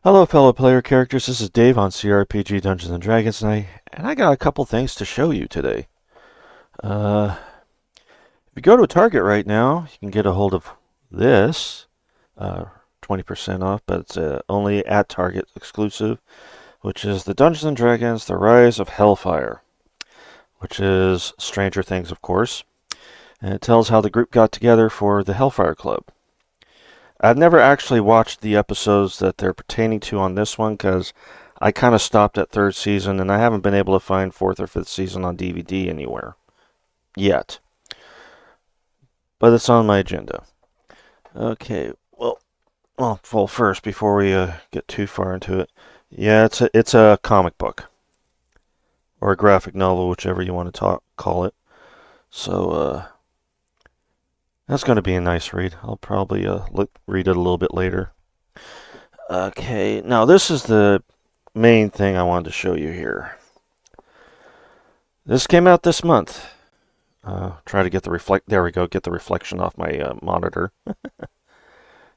Hello, fellow player characters. This is Dave on CRPG Dungeons and Dragons, and I got a couple things to show you today. If you go to Target right now, you can get a hold of this, 20% off, but it's only at Target exclusive, which is the Dungeons and Dragons: The Rise of Hellfire, which is Stranger Things, of course, and it tells how the group got together for the Hellfire Club. I've never actually watched the episodes that they're pertaining to on this one because I kind of stopped at third season and I haven't been able to find fourth or fifth season on DVD anywhere yet. But it's on my agenda. Okay, well, first, before we get too far into it, yeah, it's a comic book or a graphic novel, whichever you want to call it. So that's going to be a nice read. I'll probably read it a little bit later. Okay, now this is the main thing I wanted to show you here. This came out this month. Try to get the there we go, get the reflection off my monitor.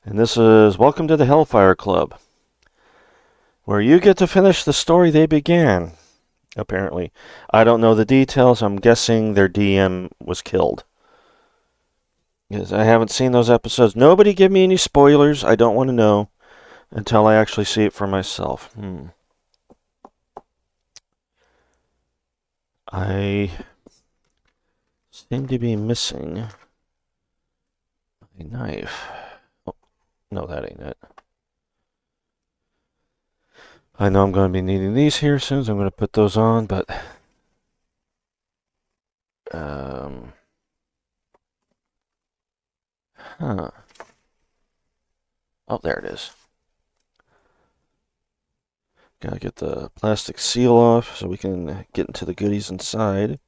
And this is Welcome to the Hellfire Club, where you get to finish the story they began, apparently. I don't know the details. I'm guessing their DM was killed. Because I haven't seen those episodes. Nobody give me any spoilers. I don't want to know until I actually see it for myself. I seem to be missing a knife. Oh, no, that ain't it. I know I'm going to be needing these here soon, so I'm going to put those on, but oh, there it is. Gotta get the plastic seal off so we can get into the goodies inside.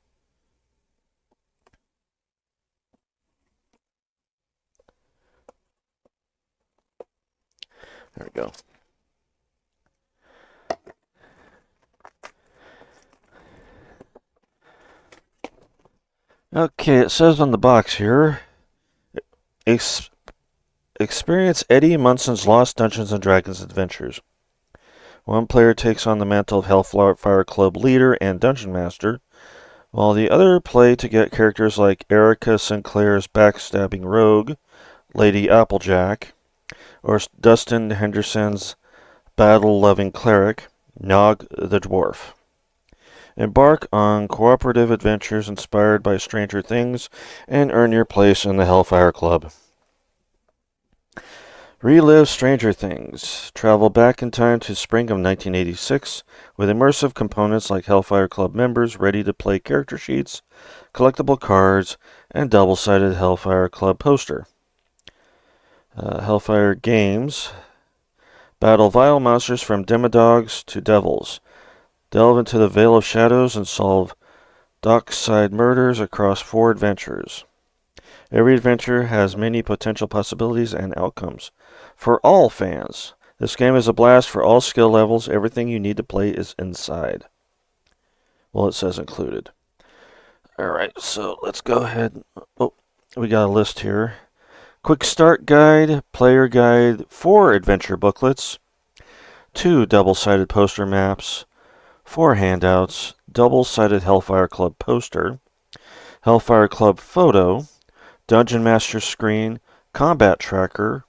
There we go. Okay, it says on the box here, experience Eddie Munson's Lost Dungeons and Dragons adventures. One player takes on the mantle of Hellfire Club leader and dungeon master, while the other play to get characters like Erica Sinclair's backstabbing rogue, Lady Applejack, or Dustin Henderson's battle-loving cleric, Nog the Dwarf. Embark on cooperative adventures inspired by Stranger Things and earn your place in the Hellfire Club. Relive Stranger Things. Travel back in time to spring of 1986 with immersive components like Hellfire Club members ready to play character sheets, collectible cards, and double-sided Hellfire Club poster. Hellfire Games. Battle vile monsters from demodogs to devils. Delve into the Veil of Shadows and solve dockside murders across 4 adventures. Every adventure has many potential possibilities and outcomes. For all fans, this game is a blast for all skill levels. Everything you need to play is inside. Well, it says included. Alright, so let's go ahead. Oh, we got a list here. Quick start guide, player guide, 4 adventure booklets, 2 double-sided poster maps, 4 handouts, double-sided Hellfire Club poster, Hellfire Club photo, Dungeon Master screen, combat tracker,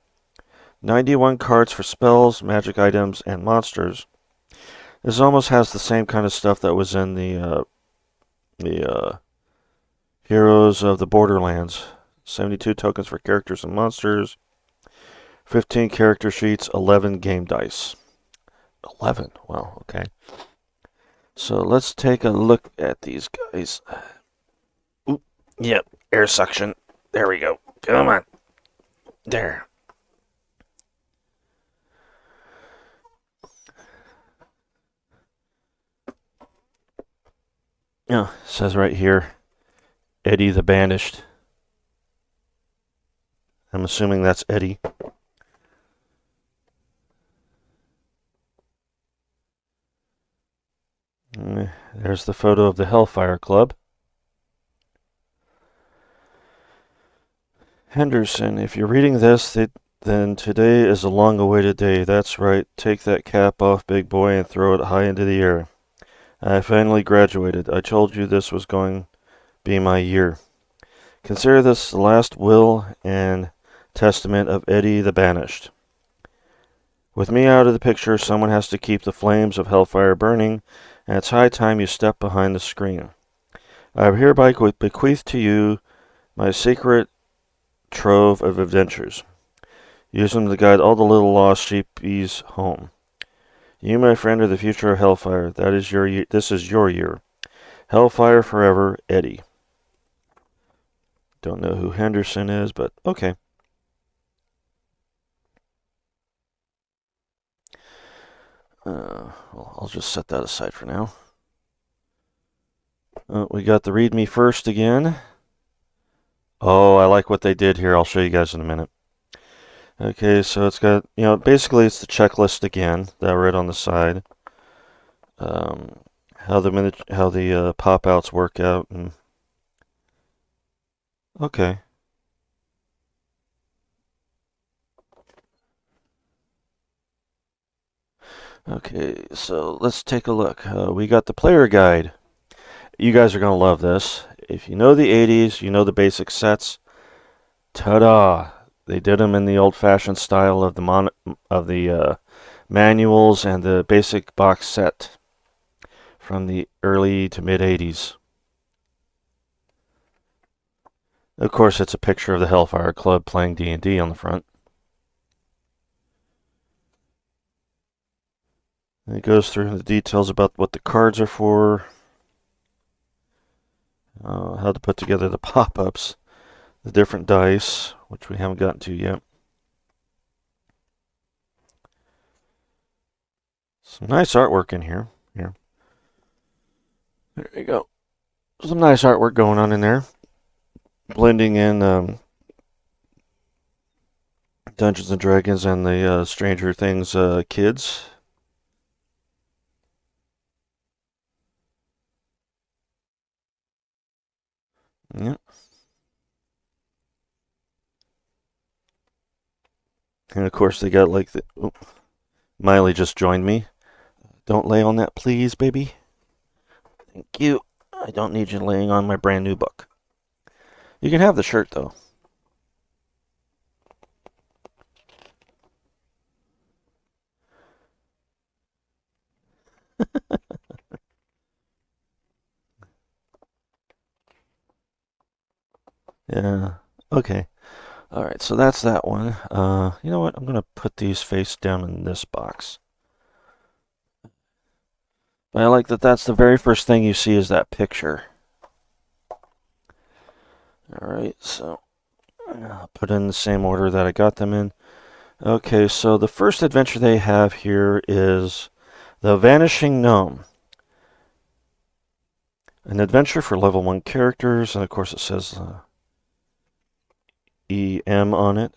91 cards for spells, magic items, and monsters. This almost has the same kind of stuff that was in the Heroes of the Borderlands. 72 tokens for characters and monsters, 15 character sheets, 11 game dice. 11, wow, okay. So let's take a look at these guys. Oop, yep, air suction. There we go. Come on. There. Oh, it says right here, Eddie the Banished. I'm assuming that's Eddie. There's the photo of the Hellfire Club. Henderson, if you're reading this, then today is a long-awaited day. That's right. Take that cap off, big boy, and throw it high into the air. I finally graduated. I told you this was going to be my year. Consider this the last will and testament of Eddie the Banished. With me out of the picture, someone has to keep the flames of Hellfire burning, and it's high time you step behind the screen. I hereby bequeath to you my secret trove of adventures. Use them to guide all the little lost sheepies home. You, my friend, are the future of Hellfire. This is your year. Hellfire forever, Eddie. Don't know who Henderson is, but okay. Well, I'll just set that aside for now. We got the read me first again. Oh, I like what they did here. I'll show you guys in a minute. Okay, so it's got, basically it's the checklist again that I read on the side. How the pop outs work out, and okay. Okay, so let's take a look. We got the player guide. You guys are gonna love this. If you know the 80s, you know the basic sets. Ta-da! They did them in the old-fashioned style of the manuals and the basic box set from the early to mid 80s. Of course, it's a picture of the Hellfire Club playing D&D on the front. And it goes through the details about what the cards are for, how to put together the pop-ups, the different dice, which we haven't gotten to yet. Some nice artwork in here. There you go. Some nice artwork going on in there. Blending in Dungeons and Dragons and the Stranger Things kids. Yep. And of course they got like the... Oh, Miley just joined me. Don't lay on that, please, baby. Thank you. I don't need you laying on my brand new book. You can have the shirt, though. Yeah. Okay. All right, so that's that one. You know what? I'm going to put these face down in this box. But I like that that's the very first thing you see is that picture. All right, so I'll put in the same order that I got them in. Okay, so the first adventure they have here is The Vanishing Gnome. An adventure for level 1 characters, and of course it says EM on it.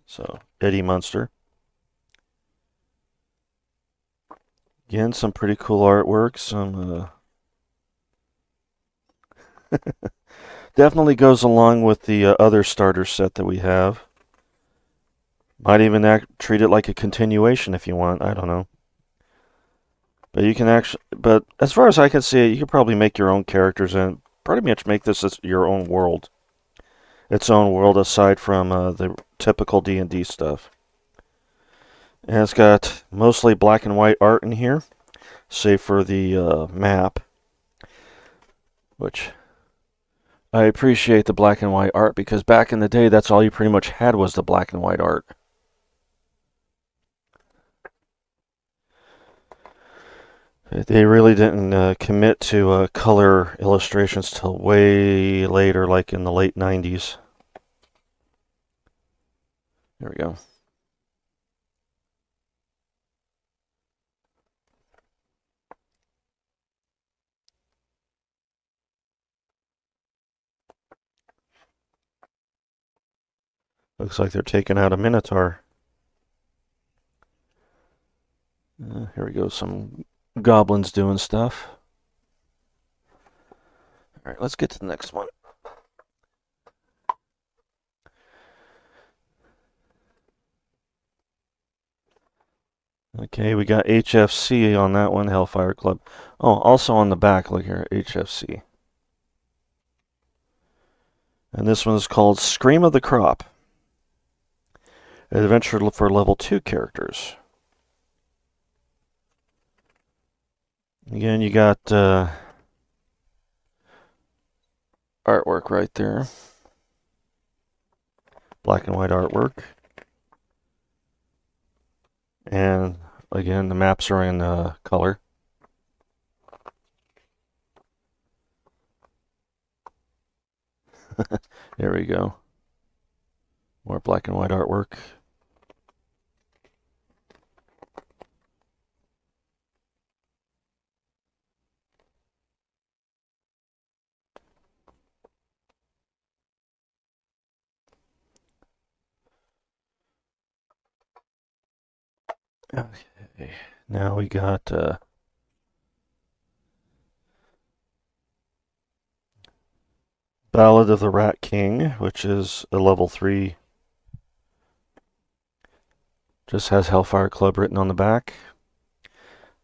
So, Eddie Munster. Again, some pretty cool artwork, some Definitely goes along with the other starter set that we have. Might even treat it like a continuation if you want. I don't know. But you can actually, but as far as I can see, you could probably make your own characters and pretty much make this as your own world. Its own world aside from the typical D&D stuff. And it's got mostly black and white art in here, save for the map, which I appreciate the black and white art because back in the day, that's all you pretty much had was the black and white art. They really didn't commit to color illustrations till way later, like in the late 90s. There we go. Looks like they're taking out a Minotaur. Here we go, some goblins doing stuff. All right, let's get to the next one. Okay, we got HFC on that one, Hellfire Club. Oh, also on the back, look here, HFC. And this one is called Scream of the Crop. An adventure for level 2 characters. Again, you got artwork right there. Black and white artwork. And again, the maps are in color. There we go. More black and white artwork. Okay, now we got Ballad of the Rat King, which is a level 3. Just has Hellfire Club written on the back.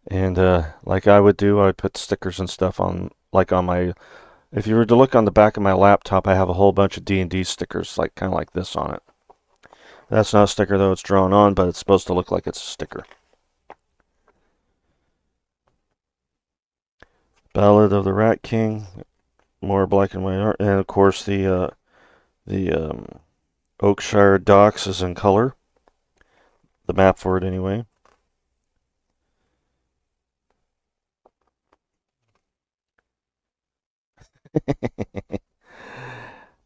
And like I would do, I would put stickers and stuff on, like on my. If you were to look on the back of my laptop, I have a whole bunch of D&D stickers, like kind of like this on it. That's not a sticker though; it's drawn on, but it's supposed to look like it's a sticker. Ballad of the Rat King, more black and white art, and of course the Oakshire Docks is in color. The map for it, anyway.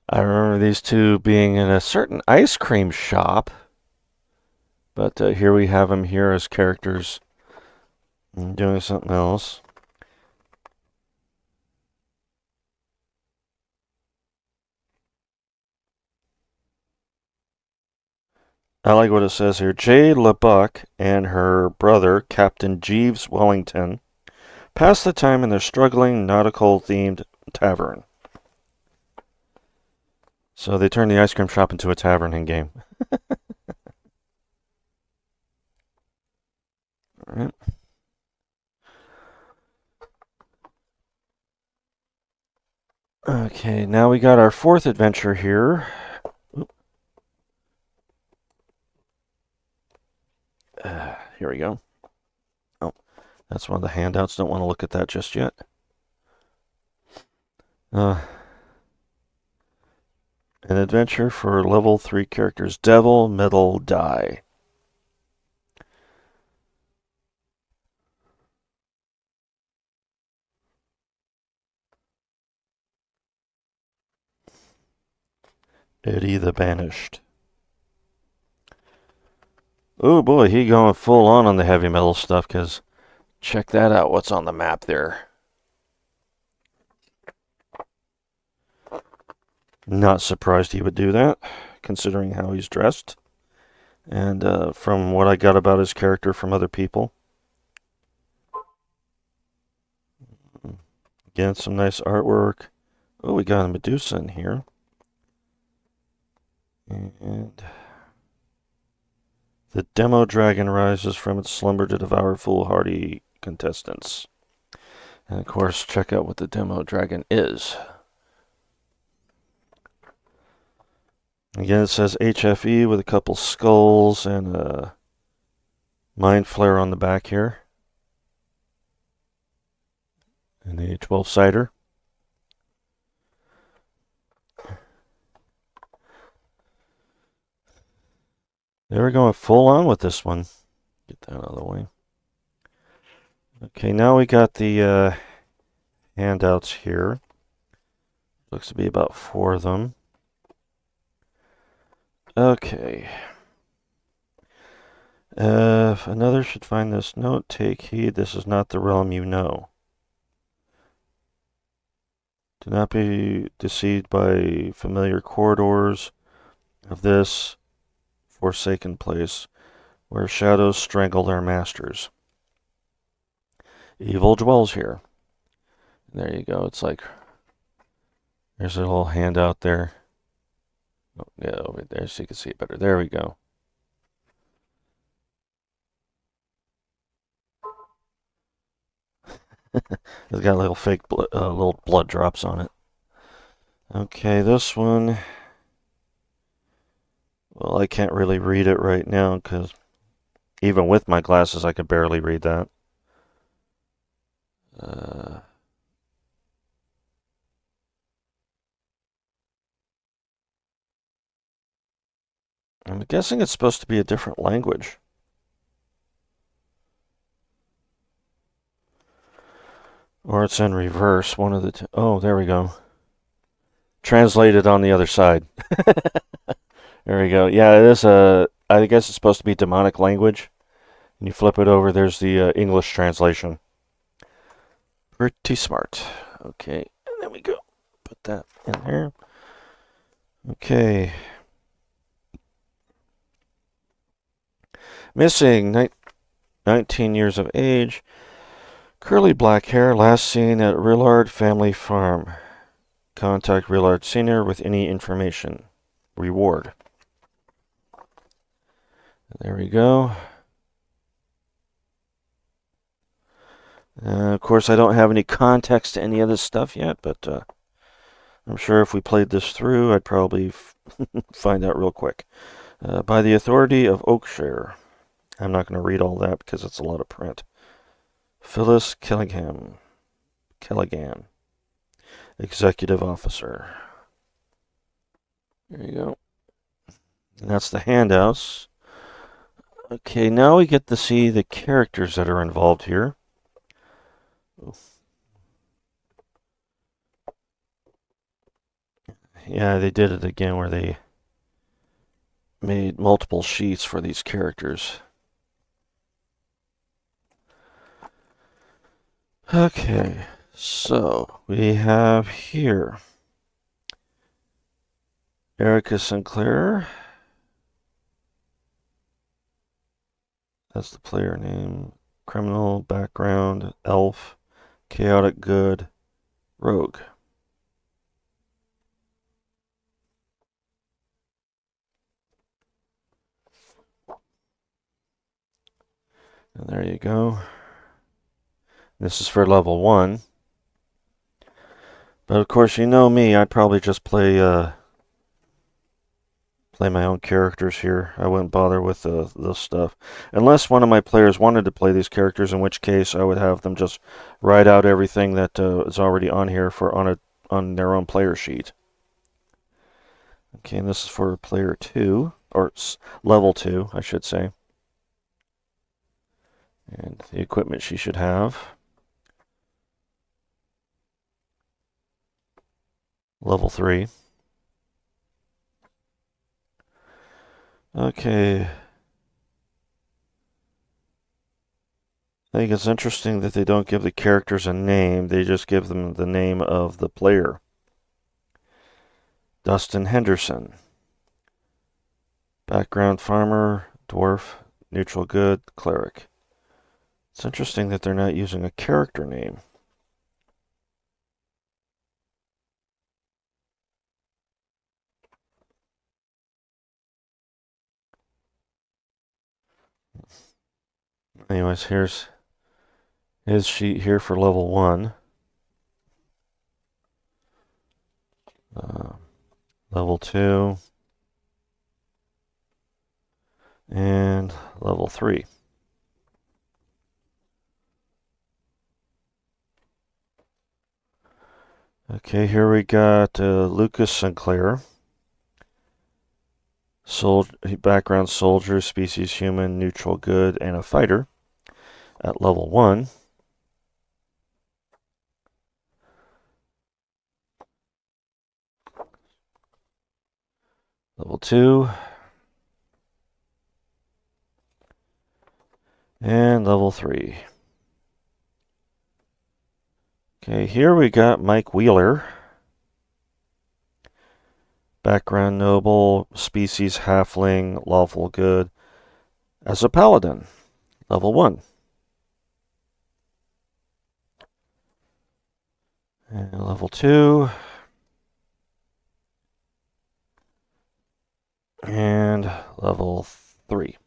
I remember these two being in a certain ice cream shop, but here we have them here as characters doing something else. I like what it says here. Jay LeBuck and her brother, Captain Jeeves Wellington, pass the time in their struggling nautical-themed tavern. So they turn the ice cream shop into a tavern in game. All right. Okay, now we got our fourth adventure here. Here we go. Oh, that's one of the handouts. Don't want to look at that just yet. An adventure for level 3 characters. Devil, Metal, Die. Eddie the Banished. Oh boy, he going full on the heavy metal stuff, because check that out, what's on the map there. Not surprised he would do that, considering how he's dressed. And from what I got about his character from other people. Again, some nice artwork. Oh, we got a Medusa in here. And the demo dragon rises from its slumber to devour foolhardy contestants. And of course, check out what the demo dragon is. Again, it says HFE with a couple skulls and a mind flare on the back here. And a 12-sider. They were going full on with this one. Get that out of the way. Okay, now we got the handouts here. Looks to be about 4 of them. Okay. If another should find this note, take heed. This is not the realm you know. Do not be deceived by familiar corridors of this forsaken place, where shadows strangle their masters. Evil dwells here. There you go. It's like, there's a little handout there. Oh, yeah, over there so you can see it better. There we go. It's got little fake little blood drops on it. Okay, this one. Well, I can't really read it right now because even with my glasses, I could barely read that. I'm guessing it's supposed to be a different language. Or it's in reverse, one of the two. Oh, there we go. Translated on the other side. There we go. Yeah, it is I guess it's supposed to be demonic language. And you flip it over, there's the English translation. Pretty smart. Okay, and there we go. Put that in there. Okay. Missing, 19 years of age. Curly black hair, last seen at Rillard Family Farm. Contact Rillard Sr. with any information. Reward. There we go. Of course, I don't have any context to any of this stuff yet, but I'm sure if we played this through, I'd probably find out real quick. By the authority of Oakshire. I'm not going to read all that because it's a lot of print. Phyllis Callaghan, Executive Officer. There you go. And that's the handouts. Okay, now we get to see the characters that are involved here. Yeah, they did it again where they made multiple sheets for these characters. Okay, so we have here Erica Sinclair. That's the player name. Criminal background, elf, chaotic good, rogue. And there you go. This is for level 1. But of course, you know me, I'd probably just play my own characters here. I wouldn't bother with this stuff. Unless one of my players wanted to play these characters, in which case I would have them just write out everything that is already on here on their own player sheet. Okay, and this is for player 2, or level 2, I should say. And the equipment she should have. Level 3. Okay. I think it's interesting that they don't give the characters a name. They just give them the name of the player. Dustin Henderson. Background farmer, dwarf, neutral good, cleric. It's interesting that they're not using a character name. Anyways, here's his sheet here for level 1. Level 2. And level 3. Okay, here we got Lucas Sinclair. Background soldier, species human, neutral good, and a fighter at level 1. Level 2. And level 3. Okay, here we got Mike Wheeler. Background noble, species halfling, lawful good, as a paladin, level 1. And level 2. And level 3.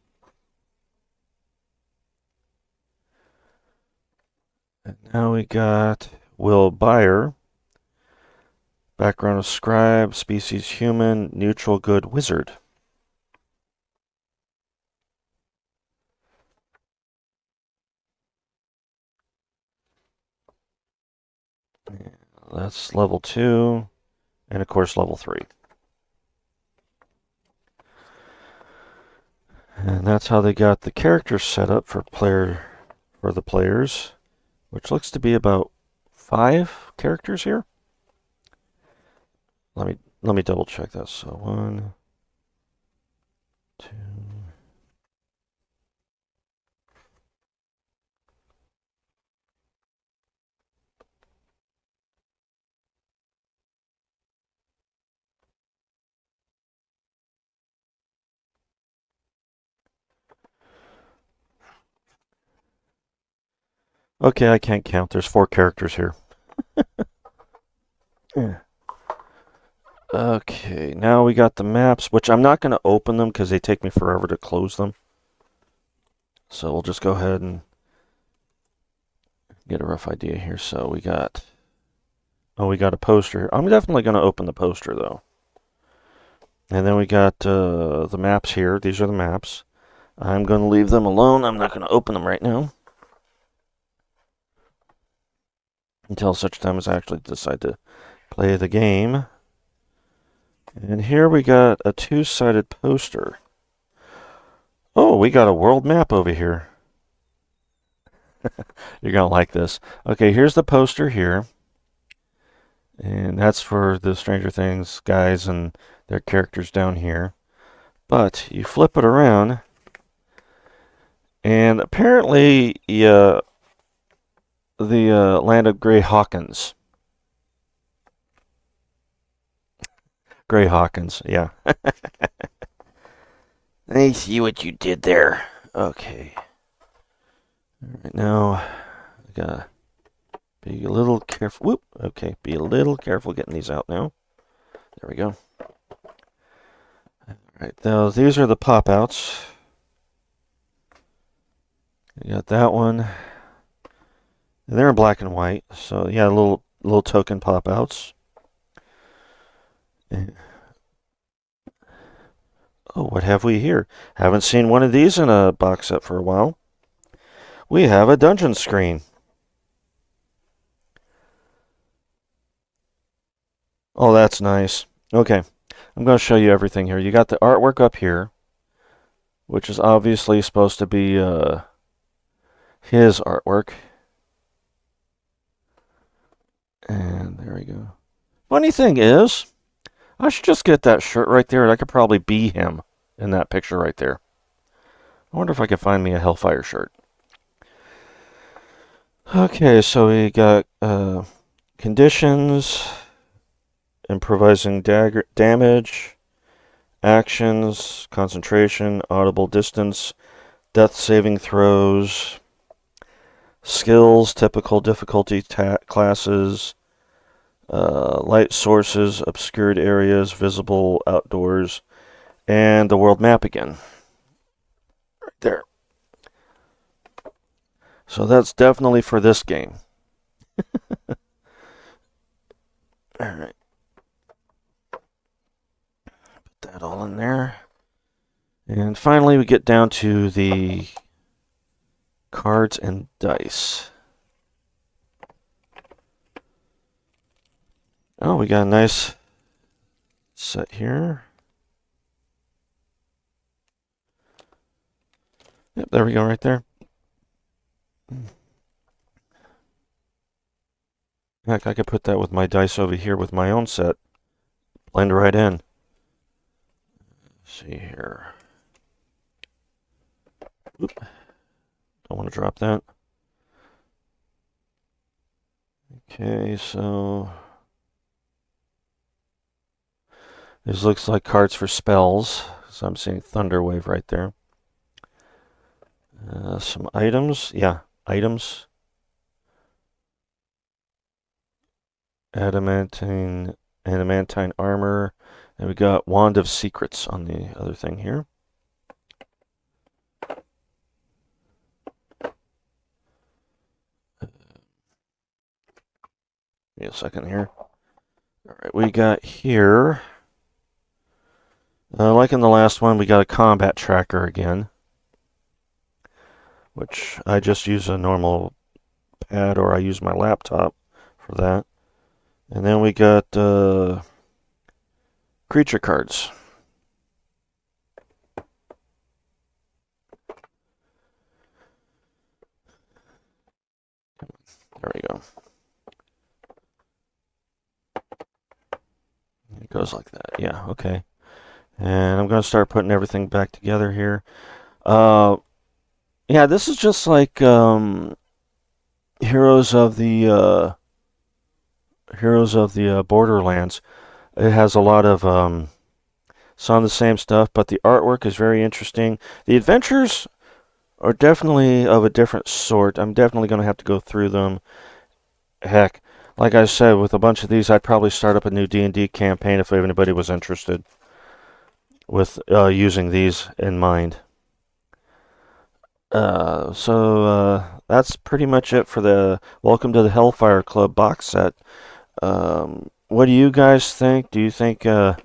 And now we got Will Byer. Background of scribe, species human, neutral good wizard. That's level 2. And of course level 3. And that's how they got the characters set up for the players, which looks to be about 5 characters here. Let me double check that. So 1, 2. Okay, I can't count. There's 4 characters here. Yeah. Okay, now we got the maps, which I'm not going to open them because they take me forever to close them. So we'll just go ahead and get a rough idea here. So we got a poster. I'm definitely going to open the poster though. And then we got the maps here. These are the maps. I'm going to leave them alone. I'm not going to open them right now until such time as I actually decide to play the game. And here we got a 2-sided poster. Oh, we got a world map over here. You're going to like this. Okay, here's the poster here. And that's for the Stranger Things guys and their characters down here. But you flip it around, and apparently the land of Greyhawkins. Greyhawkins, yeah. I see what you did there. Okay. All right, now I gotta be a little careful. Whoop. Okay, be a little careful getting these out now. There we go. All right, now these are the pop-outs. You got that one. And they're in black and white, so yeah, little token pop-outs. Oh, what have we here? Haven't seen one of these in a box set for a while. We have a dungeon screen. Oh, that's nice. Okay, I'm going to show you everything here. You got the artwork up here, which is obviously supposed to be his artwork. And there we go. Funny thing is, I should just get that shirt right there, and I could probably be him in that picture right there. I wonder if I could find me a Hellfire shirt. Okay, so we got conditions, improvising damage, actions, concentration, audible distance, death saving throws, skills, typical difficulty classes, light sources, obscured areas, visible outdoors, and the world map again. Right there. So that's definitely for this game. All right. Put that all in there. And finally, we get down to the cards and dice. Oh, we got a nice set here. Yep, there we go, right there. Heck, I could put that with my dice over here with my own set. Blend right in. Let's see here. Oop. Don't want to drop that. Okay, so this looks like cards for spells. So I'm seeing Thunder Wave right there. Some items. Yeah, items. Adamantine armor. And we got Wand of Secrets on the other thing here. Give me a second here. All right, we got here. Like in the last one, we got a combat tracker again, which I just use a normal pad or I use my laptop for that. And then we got creature cards. There we go. It goes like that. Yeah, okay. And I'm going to start putting everything back together here. Yeah, this is just like Heroes of the Borderlands. It has a lot of some of the same stuff, but the artwork is very interesting. The adventures are definitely of a different sort. I'm definitely going to have to go through them. Heck, like I said, with a bunch of these, I'd probably start up a new D&D campaign if anybody was interested with using these in mind. That's pretty much it for the Welcome to the Hellfire Club box set. What do you guys think? Do you think the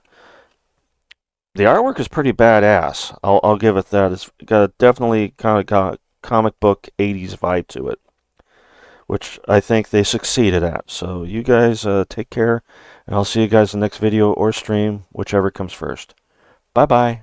artwork is pretty badass? I'll give it that. It's got definitely kind of got comic book 80s vibe to it, which I think they succeeded at. So you guys take care, and I'll see you guys in the next video or stream, whichever comes first. Bye-bye.